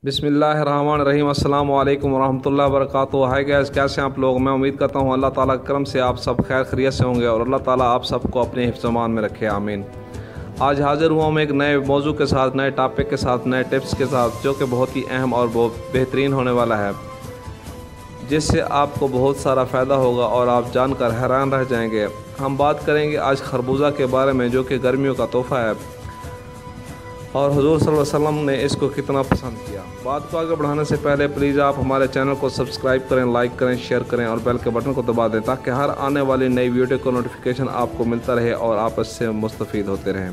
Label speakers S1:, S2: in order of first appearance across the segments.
S1: बिस्मिल्लाहिर्रहमानिर्रहीम। अस्सलाम वालेकुम वरहमतुल्लाहि वबरकातुहू। हाय गाइस, कैसे हैं आप लोग। मैं उम्मीद करता हूँ अल्लाह ताला के करम से आप सब खैर खैरियत से होंगे और अल्लाह ताला आप सबको अपने हिफ्ज़-ए-मान में रखे, आमीन। आज हाज़िर हुआ हूँ एक नए मौजू के साथ, नए टॉपिक के साथ, नए टिप्स के साथ, जो कि बहुत ही अहम और बहुत बेहतरीन होने वाला है, जिससे आपको बहुत सारा फ़ायदा होगा और आप जानकर हैरान रह जाएंगे। हम बात करेंगे आज खरबूजा के बारे में, जो कि गर्मियों का तोहफ़ा है और हुज़ूर सल्लल्लाहु अलैहि वसल्लम ने इसको कितना पसंद किया। बात को आगे बढ़ाने से पहले प्लीज़ आप हमारे चैनल को सब्सक्राइब करें, लाइक करें, शेयर करें और बेल के बटन को दबा दें, ताकि हर आने वाली नई वीडियो को नोटिफिकेशन आपको मिलता रहे और आप इससे मुस्तफ़ीद होते रहें।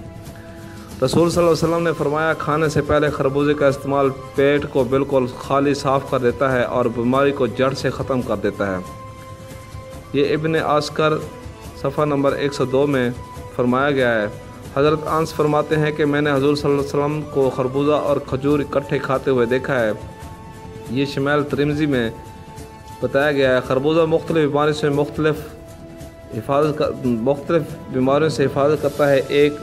S1: रसूल सल्लल्लाहु अलैहि वसल्लम ने फरमाया, खाने से पहले खरबूजे का इस्तेमाल पेट को बिल्कुल खाली साफ़ कर देता है और बीमारी को जड़ से ख़त्म कर देता है। ये इब्न आस्कर सफ़ा नंबर 102 में फरमाया गया है। हज़रत अनस फरमाते हैं कि मैंने हुज़ूर सल्लल्लाहु अलैहि वसल्लम को खरबूजा और खजूर इकट्ठे खाते हुए देखा है। ये शमाइल तिरमिज़ी में बताया गया है। खरबूजा मुख्तलिफ़ बीमारियों से हिफाजत करता है। एक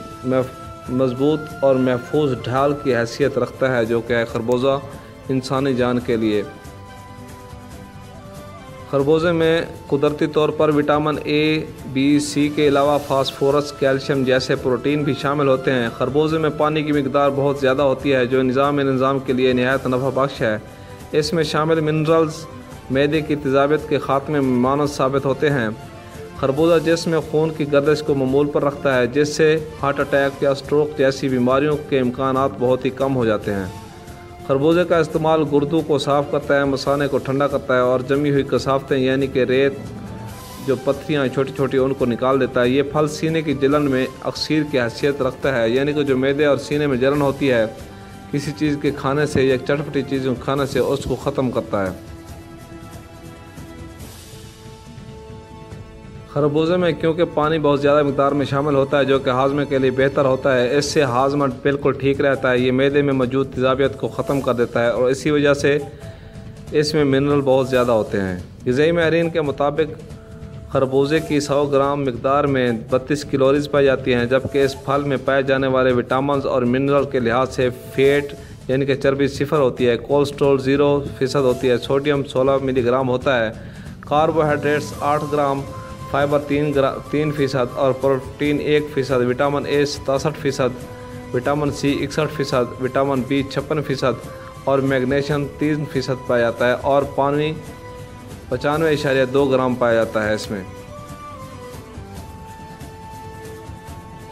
S1: मज़बूत और महफूज ढाल की हैसियत रखता है, जो कि खरबूजा इंसानी जान के लिए। खरबूजे में कुदरती तौर पर विटामिन ए, बी, सी के अलावा फास्फोरस, कैल्शियम जैसे प्रोटीन भी शामिल होते हैं। खरबूजे में पानी की मिकदार बहुत ज़्यादा होती है, जो निज़ाम के लिए नहायत नफ़ा बख्श है। इसमें शामिल मिनरल्स मैदे की तेज़ाबियत के ख़ात्मे में मानद साबित होते हैं। खरबूजा जिस्म में खून की गर्दिश को मामूल पर रखता है, जिससे हार्ट अटैक या स्ट्रोक जैसी बीमारियों के इम्कानात बहुत ही कम हो जाते हैं। खरबूजे का इस्तेमाल गुर्दों को साफ़ करता है, मसाने को ठंडा करता है और जमी हुई कसावतें यानी कि रेत, जो पत्थरियाँ छोटी छोटी, उनको निकाल देता है। ये फल सीने की जलन में अक्सीर की हैसियत रखता है, यानी कि जो मैदे और सीने में जलन होती है किसी चीज़ के खाने से या चटपटी चीज़ों खाने से, उसको ख़त्म करता है। खरबूजे में क्योंकि पानी बहुत ज़्यादा मिक़दार में शामिल होता है, जो कि हाजमे के लिए बेहतर होता है, इससे हाजमा बिल्कुल ठीक रहता है। ये मैदे में मौजूद तेज़ाबियत को ख़त्म कर देता है और इसी वजह से इसमें मिनरल बहुत ज़्यादा होते हैं। ग़िज़ाई माहिरीन के मुताबिक खरबूजे की 100 ग्राम मिक़दार में 32 कैलोरीज़ पाई जाती हैं, जबकि इस फल में पाए जाने वाले विटामिन और मिनरल के लिहाज से फ़ैट यानी कि चर्बी 0 होती है, कोलेस्ट्रॉल 0% होती है, सोडियम 16 मिलीग्राम होता है, कार्बोहाइड्रेट्स 8 ग्राम, फाइबर 3% और protein 1%, vitamin A 67%, vitamin C 61%, vitamin B 56% और मैग्नीशियम 3% पाया जाता है और पानी 95.2 ग्राम पाया जाता है इसमें।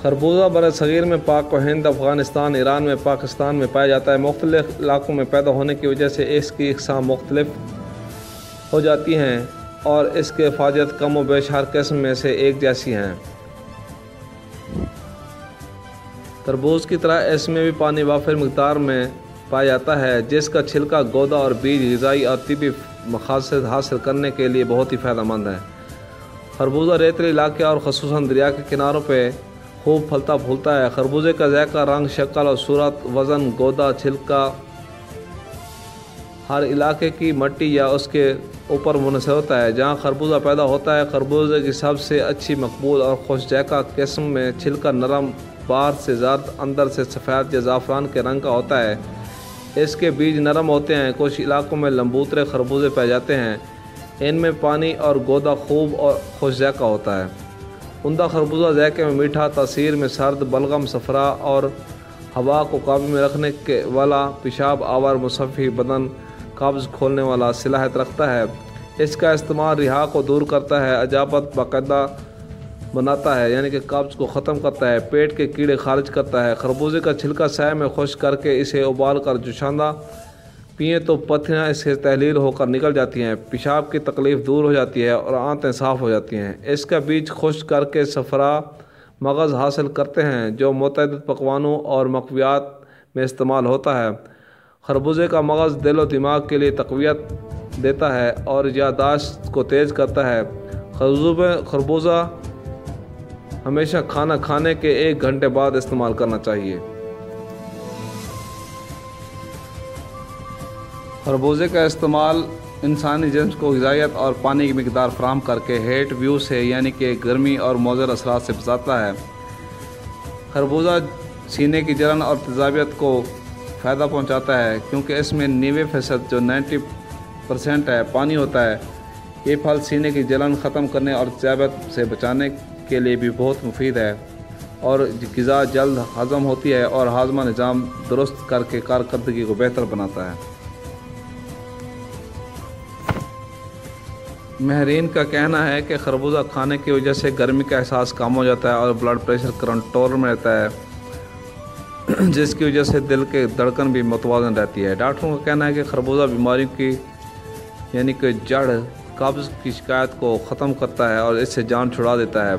S1: खरबूजा बरसगीर में पाक व हिंद, अफ़गानिस्तान, ईरान में, पाकिस्तान में पाया जाता है। मुख्तलिफ़ इलाक़ों में पैदा होने की वजह से इसकी इक़साम मुख्तलिफ हो जाती हैं और इसके फ़ायदे कम व बेश हर किस्म में से एक जैसी हैं। तरबूज की तरह इसमें भी पानी वाफिर मिक़दार में पाया जाता है, जिसका छिलका, गौदा और बीज ग़िज़ाई और तिब्बी मक़ासद हासिल करने के लिए बहुत ही फ़ायदेमंद है। खरबूजा रेतीले इलाके और ख़ुसूसन दरिया के किनारों पर खूब फलता फूलता है। खरबूजे का ज़ायक़ा, रंग, शक्ल और सूरत, वज़न, गौदा, छिलका हर इलाके की मिट्टी या उसके ऊपर मुनहसर होता है। जहाँ खरबूजा पैदा होता है, खरबूजे की सबसे अच्छी, मकबूल और खुश ज़ायक़ा किस्म में छिलका नरम, बाहर से ज़र्द, अंदर से सफ़ेद या ज़ाफ़रान के रंग का होता है। इसके बीज नरम होते हैं। कुछ इलाकों में लंबूतरे खरबूजे पाए जाते हैं। इनमें पानी और गौदा खूब और खुश ज़ायक़ा होता है। उम्दा खरबूजा ज़ायक़े में मीठा, तासीर में सर्द, बलगम, सफ़रा और हवा को काबू में रखने के वाला, पेशाब आवर, मुसफ़ी, बदन कब्ज़ खोलने वाला सलाहियत रखता है। इसका इस्तेमाल रिहा को दूर करता है, अजाबत बाकायदा बनाता है यानी कि कब्ज़ को ख़त्म करता है, पेट के कीड़े खारिज करता है। खरबूजे का छिलका साय में खुश्क करके इसे उबाल कर जुशांदा पिए तो पत्थरियाँ इससे तहलील होकर निकल जाती हैं, पेशाब की तकलीफ़ दूर हो जाती है और आंतें साफ़ हो जाती हैं। इसका बीज खुश्क करके सफ़रा मगज़ हासिल करते हैं, जो मुतअद्दिद पकवानों और मक़वियात में इस्तेमाल होता है। खरबूजे का मगज़ दिल और दिमाग के लिए तक़वियत देता है और याददाश्त को तेज़ करता है। खरबूजा हमेशा खाना खाने के 1 घंटे बाद इस्तेमाल करना चाहिए। खरबूजे का इस्तेमाल इंसानी जिस्म को ग़िज़ाइयत और पानी की मिक़दार फ़राहम करके हेट व्यू से यानी कि गर्मी और मुज़र असरात से बचाता है। खरबूजा सीने की जलन और तेज़ाबियत को फ़ायदा पहुंचाता है क्योंकि इसमें 90% जो 90% है पानी होता है। ये फल सीने की जलन ख़त्म करने और ज़ियादत से बचाने के लिए भी बहुत मुफीद है और ग़िज़ा जल्द हज़म होती है और हाज़मा निज़ाम दुरुस्त करके कारकर्दगी को बेहतर बनाता है। माहिरीन का कहना है कि खरबूजा खाने की वजह से गर्मी का एहसास कम हो जाता है और ब्लड प्रेशर कंट्रोल में रहता है, जिसकी वजह से दिल के धड़कन भी मुतवाज़न रहती है। डॉक्टरों का कहना है कि खरबूजा बीमारियों की यानी कि जड़ कब्ज़ की शिकायत को ख़त्म करता है और इससे जान छुड़ा देता है।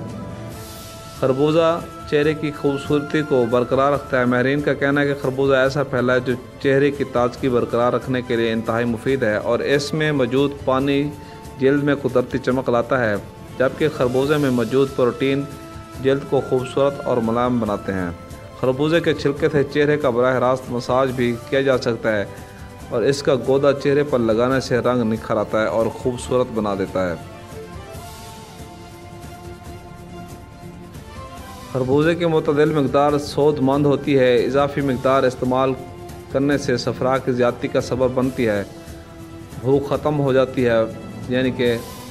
S1: खरबूजा चेहरे की खूबसूरती को बरकरार रखता है। माहिरीन का कहना है कि खरबूजा ऐसा फल है जो चेहरे की ताजगी बरकरार रखने के लिए इंतहाई मुफीद है और इसमें मौजूद पानी जल्द में कुदरती चमक लाता है, जबकि खरबूजे में मौजूद प्रोटीन जल्द को खूबसूरत और मुलायम बनाते हैं। खरबूजे के छिलके से चेहरे का बराह रास्त मसाज भी किया जा सकता है और इसका गोदा चेहरे पर लगाने से रंग निखर आता है और खूबसूरत बना देता है। खरबूजे की मुतदल मकदार सेहतमंद होती है। इजाफी मकदार इस्तेमाल करने से सफरा की ज़्यादती का सबब बनती है, भूख ख़त्म हो जाती है यानी कि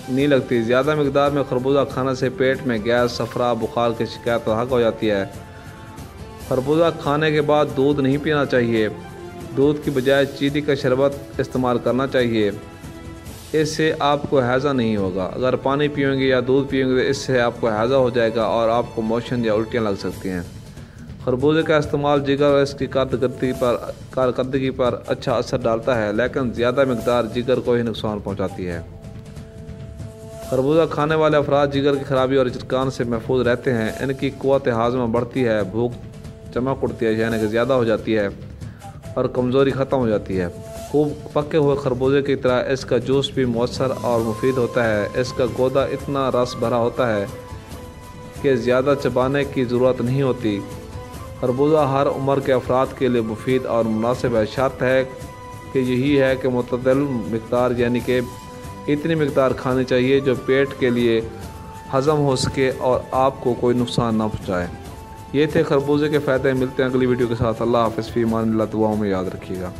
S1: नहीं लगती। ज़्यादा मकदार में खरबूजा खाने से पेट में गैस, सफरा, बुखार की शिकायत लाक हो जाती है। खरबूजा खाने के बाद दूध नहीं पीना चाहिए। दूध की बजाय चीनी का शरबत इस्तेमाल करना चाहिए, इससे आपको हैज़ा नहीं होगा। अगर पानी पिएंगे या दूध पिएंगे तो इससे आपको हैज़ा हो जाएगा और आपको मोशन या उल्टियाँ लग सकती हैं। खरबूजे का इस्तेमाल जिगर और इसकी कारकर्दगी पर अच्छा असर डालता है, लेकिन ज़्यादा मकदार जिगर को ही नुकसान पहुँचाती है। खरबूजा खाने वाले अफराद जिगर की खराबी और चरकान से महफूज रहते हैं। इनकी क़ुव्वत हाज़मा बढ़ती है, भूख चमक उठती है यानी कि ज़्यादा हो जाती है और कमज़ोरी ख़त्म हो जाती है। खूब पके हुए खरबूजे की तरह इसका जूस भी मौसर और मुफीद होता है। इसका गोदा इतना रस भरा होता है कि ज़्यादा चबाने की ज़रूरत नहीं होती। खरबूजा हर उम्र के अफराद के लिए मुफीद और मुनासिब है। शर्त है कि यही है कि मुतदल मकदार यानी कि इतनी मकदार खानी चाहिए जो पेट के लिए हज़म हो सके और आपको कोई नुकसान ना पहुँचाए। ये थे खरबूजे के फ़ायदे। मिलते हैं अगली वीडियो के साथ। अल्लाह हाफ़िज़। फ़ी अमान अल्लाह। दुआओं में याद रखिएगा।